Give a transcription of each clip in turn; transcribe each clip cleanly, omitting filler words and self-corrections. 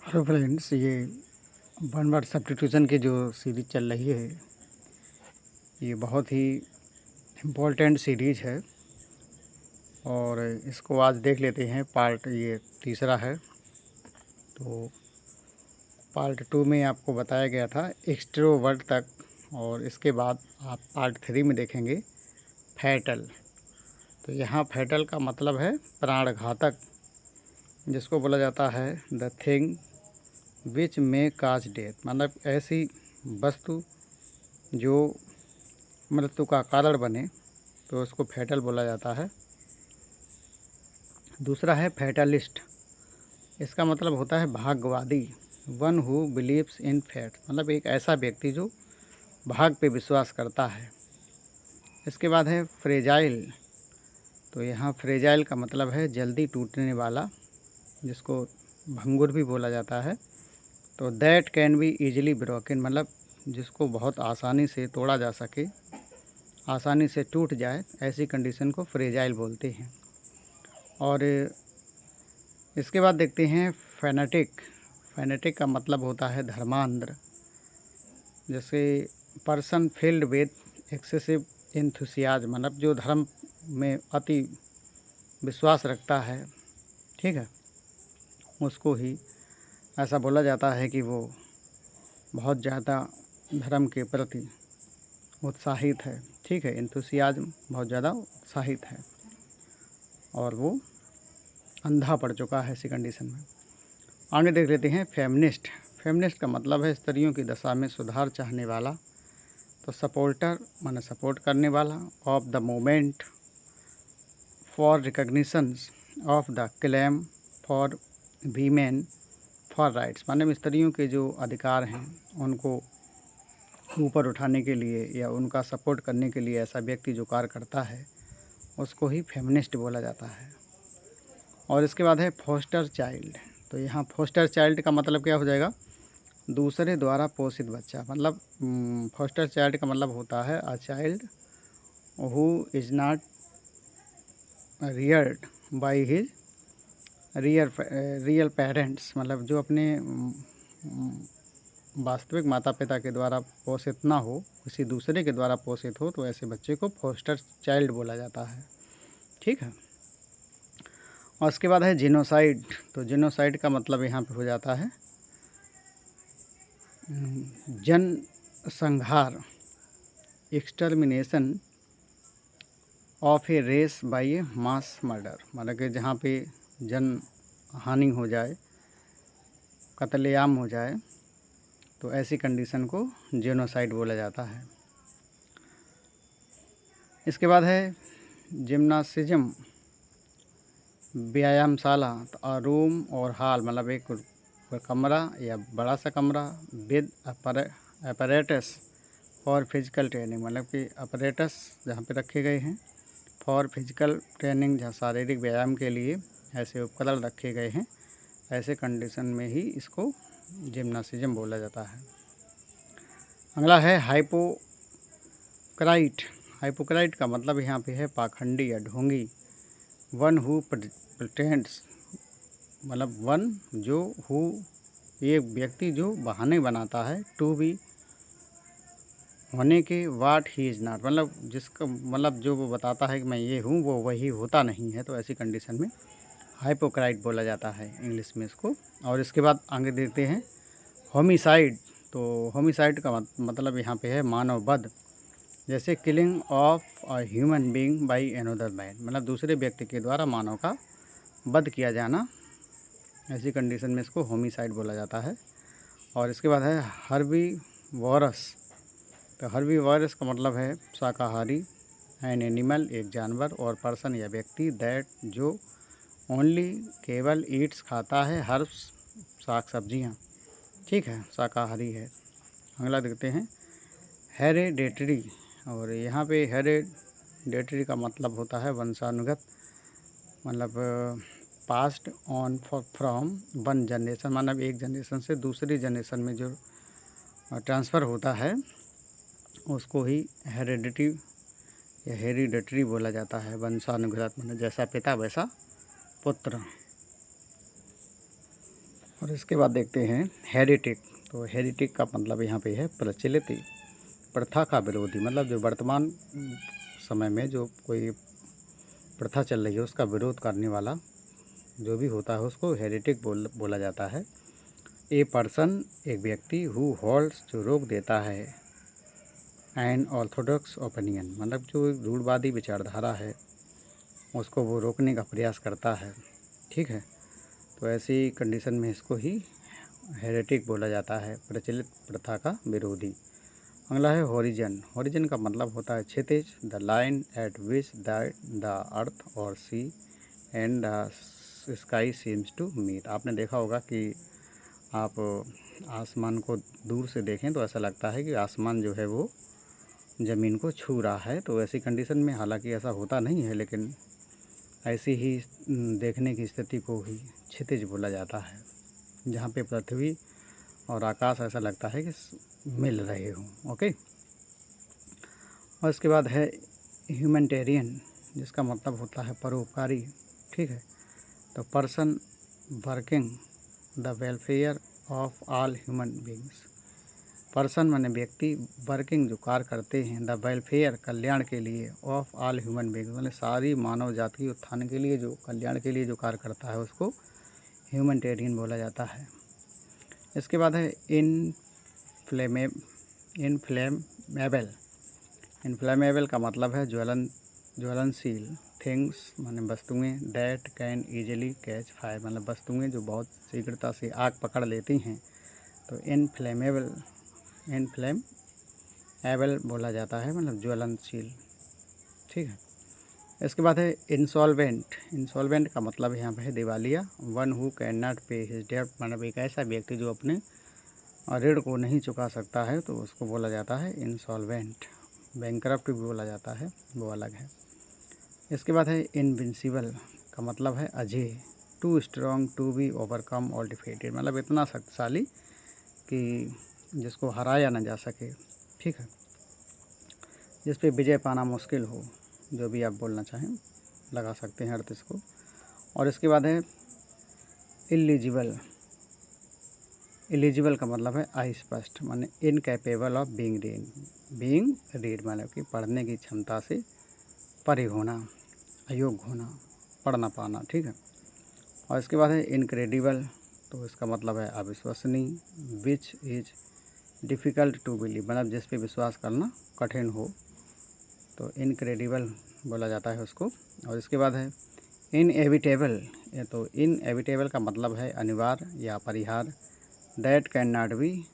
Hello friends, ये one word substitution की जो सीरीज़ चल रही है, ये बहुत ही इम्पोर्टेंट सीरीज़ है और इसको आज देख लेते हैं। पार्ट ये तीसरा है। तो पार्ट 2 में आपको बताया गया था एक्सट्रोवर्ट तक, और इसके बाद आप पार्ट 3 में देखेंगे फैटल। तो यहाँ फैटल का मतलब है प्राणघातक, जिसको बोला जाता है the thing which may cause death, मतलब ऐसी वस्तु जो मृत्यु का कारण बने, तो उसको फैटल बोला जाता है। दूसरा है फैटलिस्ट। इसका मतलब होता है भाग्यवादी, one who believes in fate, मतलब एक ऐसा व्यक्ति जो भाग पे विश्वास करता है। इसके बाद है फ्रेजाइल। तो यहाँ फ्रेजाइल का मतलब है जल्दी टूटने वाला, जिसको भंगुर भी बोला जाता है। तो that can be easily broken, मतलब जिसको बहुत आसानी से तोड़ा जा सके, आसानी से टूट जाए, ऐसी कंडीशन को फ्रेजाइल बोलते हैं। और इसके बाद देखते हैं फैनेटिक। फैनेटिक का मतलब होता है धर्मांध, जैसे person filled with excessive enthusiasm, मतलब जो धर्म में अति विश्वास रखता है, ठीक है, उसको ही ऐसा बोला जाता है कि वो बहुत ज़्यादा धर्म के प्रति उत्साहित है। ठीक है, एंथुसियाज्म, बहुत ज़्यादा उत्साहित है और वो अंधा पड़ चुका है ऐसी कंडीशन में। आगे देख लेते हैं फेमिनिस्ट। फेमिनिस्ट का मतलब है स्त्रियों की दशा में सुधार चाहने वाला। तो सपोर्टर माने सपोर्ट करने वाला of the movement for recognition of the claim for women for rights, माने स्त्रियों के जो अधिकार हैं उनको ऊपर उठाने के लिए या उनका सपोर्ट करने के लिए ऐसा व्यक्ति जो कार्य करता है, उसको ही फेमिनिस्ट बोला जाता है। और इसके बाद है फोस्टर चाइल्ड। तो यहाँ फोस्टर चाइल्ड का मतलब क्या हो जाएगा? दूसरे द्वारा पोषित बच्चा, मतलब फोस्टर चाइल्ड का मतलब होता है a child who is not Rudyard by his real parents, मतलब जो अपने वास्तविक माता पिता के द्वारा पोषित ना हो, किसी दूसरे के द्वारा पोषित हो, तो ऐसे बच्चे को फोस्टर चाइल्ड बोला जाता है। ठीक है। और उसके बाद है जिनोसाइड। तो जिनोसाइड का मतलब यहाँ पे हो जाता है जन संहार, extermination of a race by a mass murder, मतलब कि जहाँ पे जन हानि हो जाए, कत्लेआम हो जाए, तो ऐसी कंडीशन को जेनोसाइड बोला जाता है। इसके बाद है जिम्नासिज्म, व्यायामशाला। तो रूम और हॉल, मतलब एक कमरा या बड़ा सा कमरा with apparatus for physical training, मतलब कि अपरेटस जहाँ पे रखे गए हैं फॉर फिजिकल ट्रेनिंग, जहाँ शारीरिक व्यायाम के लिए ऐसे उपकरण रखे गए हैं, ऐसे कंडीशन में ही इसको जिम्नासिज्म बोला जाता है। अगला है हाइपोक्राइट। हाइपोक्राइट का मतलब यहाँ पे है पाखंडी या ढोंगी, वन हु प्रिटेंड्स, मतलब वन जो हु, ये व्यक्ति जो बहाने बनाता है, टू बी होने के, वाट ही इज़ नॉट, मतलब जिसका मतलब जो वो बताता है कि मैं ये हूँ, वो वही होता नहीं है, तो ऐसी कंडीशन में हाइपोक्राइट बोला जाता है इंग्लिश में इसको। और इसके बाद आगे देखते हैं होमिसाइड। तो होमिसाइड का मतलब यहाँ पे है मानव वध, जैसे killing of a human being by another man, मतलब दूसरे व्यक्ति के द्वारा मानव का वध किया जाना, ऐसी कंडीशन में इसको होमिसाइड बोला जाता है। और इसके बाद है हर्बीवोरस। तो हर्बीवोरस का मतलब है शाकाहारी, एन एनिमल एक जानवर, और पर्सन या व्यक्ति दैट जो ओनली केवल ईट्स खाता है हर्ब्स साग सब्जियाँ, ठीक है, शाकाहारी है। अगला देखते हैं हेरेडेटरी। और यहाँ पे हेरेडेटरी का मतलब होता है वंशानुगत, मतलब past on from one generation, मतलब एक जनरेशन से दूसरी जनरेशन में जो ट्रांसफ़र होता है, उसको ही हेरेडिटी या हेरिडेटरी बोला जाता है। वंशानुगत मतलब जैसा पिता वैसा पुत्र। और इसके बाद देखते हैं हेरेटिक। तो हेरेटिक का मतलब यहाँ पे है प्रचलित प्रथा का विरोधी, मतलब जो वर्तमान समय में जो कोई प्रथा चल रही है उसका विरोध करने वाला जो भी होता है उसको हेरेटिक बोला जाता है। ए पर्सन, एक व्यक्ति, हु होल्ड्स, जो रोक देता है, एन ऑर्थोडॉक्स ओपिनियन, मतलब जो रूढ़वादी विचारधारा है उसको वो रोकने का प्रयास करता है। ठीक है, तो ऐसी कंडीशन में इसको ही हेरेटिक बोला जाता है, प्रचलित प्रथा का विरोधी। अगला है होरिजन। होरिजन का मतलब होता है क्षितिज, the line at which the earth और sea and the sky seems to meet. आपने देखा होगा कि आप आसमान को दूर से देखें तो ऐसा लगता है कि आसमान जो है वो ज़मीन को छू रहा है। तो ऐसी कंडीशन में, हालांकि ऐसा होता नहीं है, लेकिन ऐसी ही देखने की स्थिति को ही क्षितिज बोला जाता है, जहाँ पे पृथ्वी और आकाश ऐसा लगता है कि मिल रहे हों। ओके, और इसके बाद है ह्यूमैनिटेरियन, जिसका मतलब होता है परोपकारी। ठीक है, तो person working the welfare of all human beings. Person माने व्यक्ति, वर्किंग जो कार्य करते हैं, द वेलफेयर कल्याण के लिए, ऑफ ऑल ह्यूमन बींग्स मतलब सारी मानव जाति के उत्थान के लिए, जो कल्याण के लिए जो कार्य करता है उसको ह्यूमैनिटेरियन बोला जाता है। इसके बाद है इनफ्लेमेबल। इनफ्लेमेबल का मतलब है ज्वलनशील, थिंग्स माने वस्तुएं, that can easily catch fire मतलब वस्तुएं जो बहुत शीघ्रता से आग पकड़ लेती हैं, तो इनफ्लेमेबल बोला जाता है, मतलब ज्वलनशील। ठीक है, इसके बाद है इंसॉल्वेंट। इंसॉल्वेंट का मतलब यहाँ पे है दिवालिया, वन हु कैन नॉट पे हिज डेट, मतलब एक ऐसा व्यक्ति जो अपने ऋण को नहीं चुका सकता है, तो उसको बोला जाता है इंसॉल्वेंट। बैंकरप्ट भी बोला जाता है, वो अलग है। इसके बाद है इनविंसिबल का मतलब है अजेय, too strong to be overcome और डिफीटेड, मतलब इतना शक्तिशाली कि जिसको हराया ना जा सके। ठीक है, जिस पे विजय पाना मुश्किल हो, जो भी आप बोलना चाहें लगा सकते हैं अर्थ इसको। और इसके बाद है इलिजिबल। एलिजिबल का मतलब है अस्पष्ट, माने इनकैपेबल ऑफ बीइंग रीड, मतलब कि पढ़ने की क्षमता से परे होना, अयोग्य होना, पढ़ ना पाना। ठीक है, और इसके बाद है इनक्रेडिबल, तो इसका मतलब है अविश्वसनीय, which is difficult to believe, मतलब जिस पे विश्वास करना कठिन हो, तो इनक्रेडिबल बोला जाता है उसको। और इसके बाद है इनएविटेबल। ये तो इनएविटेबल का मतलब है अनिवार्य या अपरिहार्य, that can not be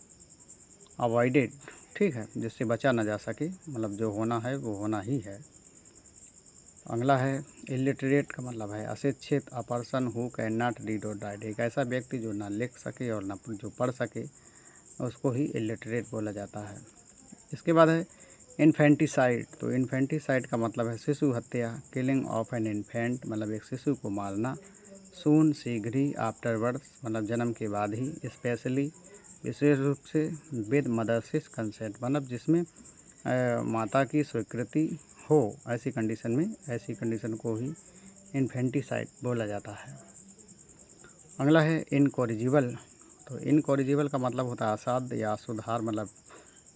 avoided. ठीक है, जिससे बचा ना जा सके, मतलब जो होना है वो होना ही है। अगला है इलिटरेट का मतलब है अशिक्षित, a person who can not read और राइट, एक ऐसा व्यक्ति जो ना लिख सके और ना जो पढ़ सके, उसको ही इलिटरेट बोला जाता है। इसके बाद है इन्फेंटिसाइड। तो इन्फेंटिसाइड का मतलब है शिशु हत्या, किलिंग ऑफ एन इन्फेंट, मतलब एक शिशु को मारना, सून, शीघ्र ही, आफ्टर बर्थ, मतलब जन्म के बाद ही, स्पेशली, विशेष रूप से, विद मदर्स कंसेंट, मतलब जिसमें माता की स्वीकृति हो, ऐसी कंडीशन में, ऐसी कंडीशन को ही इन्फेंटिसाइड बोला जाता है। अगला है इनकॉरिजिबल। तो इनकॉरिजिबल का मतलब होता है असाध्य या सुधार, मतलब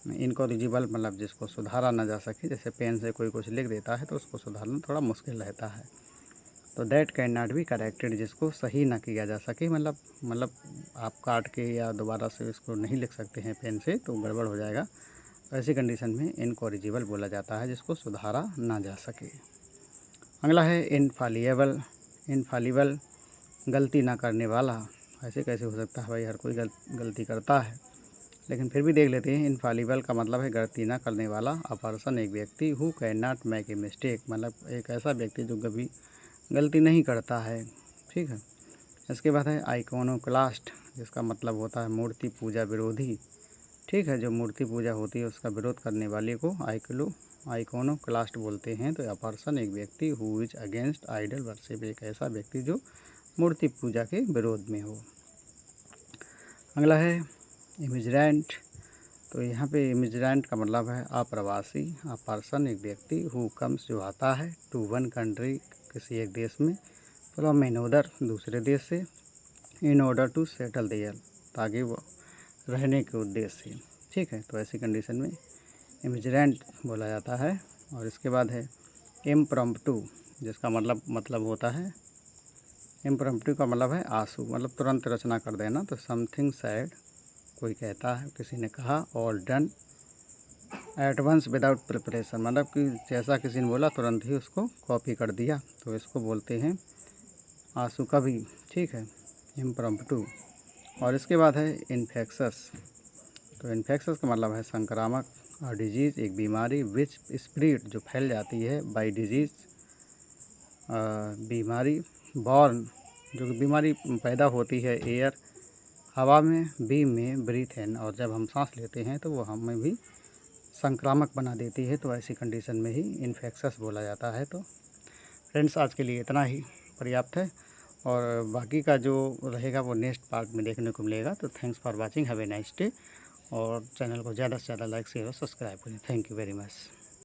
इनकॉरिजिबल मतलब जिसको सुधारा ना जा सके, जैसे पेन से कोई कुछ लिख देता है तो उसको सुधारना थोड़ा मुश्किल रहता है। तो that can not be corrected, जिसको सही ना किया जा सके, मतलब आप काट के या दोबारा से इसको नहीं लिख सकते हैं पेन से, तो गड़बड़ हो जाएगा। ऐसी कंडीशन में इनकॉरिजिबल बोला जाता है, जिसको सुधारा ना जा सके। अगला है इनफालिएबल। इनफालिबल, गलती ना करने वाला। ऐसे कैसे हो सकता है भाई, हर कोई गलती करता है, लेकिन फिर भी देख लेते हैं। इनफालिबल का मतलब है गलती ना करने वाला, अ पर्सन, एक व्यक्ति, who can not make a mistake, मतलब एक ऐसा व्यक्ति जो कभी गलती नहीं करता है। ठीक है, इसके बाद है आइकोनोक्लास्ट, जिसका मतलब होता है मूर्ति पूजा विरोधी। ठीक है, जो मूर्ति पूजा होती है उसका विरोध करने वाले को आइकोनोक्लास्ट बोलते हैं। तो यह पर्सन, एक व्यक्ति, who is against idol worship, एक ऐसा व्यक्ति जो मूर्ति पूजा के विरोध में हो। अगला है इमिग्रेंट। तो यहाँ पे इमिग्रेंट का मतलब है अप्रवासी, अ पर्सन, एक व्यक्ति, हु कम्स, जो आता है, टू वन कंट्री, किसी एक देश में, फ्रॉम अनदर, दूसरे देश से, in order to settle there, ताकि वो रहने के उद्देश्य से, ठीक है। तो ऐसी कंडीशन में इमिग्रेंट बोला जाता है। और इसके बाद है इम्प्रॉम्प्टू, जिसका मतलब होता है, इम्प्रॉम्प्टू का मतलब है आंसू, मतलब तुरंत रचना कर देना। तो समथिंग सैड, कोई कहता है, किसी ने कहा, और done at once without preparation, मतलब कि जैसा किसी ने बोला तुरंत ही उसको कॉपी कर दिया, तो इसको बोलते हैं आंसू कवि, ठीक है, इम्प्रॉम्प्टू। और इसके बाद है इन्फेक्शस। तो इन्फेक्शस का मतलब है संक्रामक, और डिजीज़ एक बीमारी, विच स्प्रेड जो फैल जाती है, बाई डिजीज़ बीमारी, बॉर्न जो बीमारी पैदा होती है, एयर हवा में, बी में ब्रीथ इन, और जब हम सांस लेते हैं तो वो हमें भी संक्रामक बना देती है। तो ऐसी कंडीशन में ही इन्फेक्शस बोला जाता है। तो फ्रेंड्स, आज के लिए इतना ही पर्याप्त है, और बाकी का जो रहेगा वो नेक्स्ट पार्ट में देखने को मिलेगा। तो thanks for watching, have a nice day, और चैनल को ज़्यादा से ज़्यादा लाइक शेयर और सब्सक्राइब करें। Thank you very much.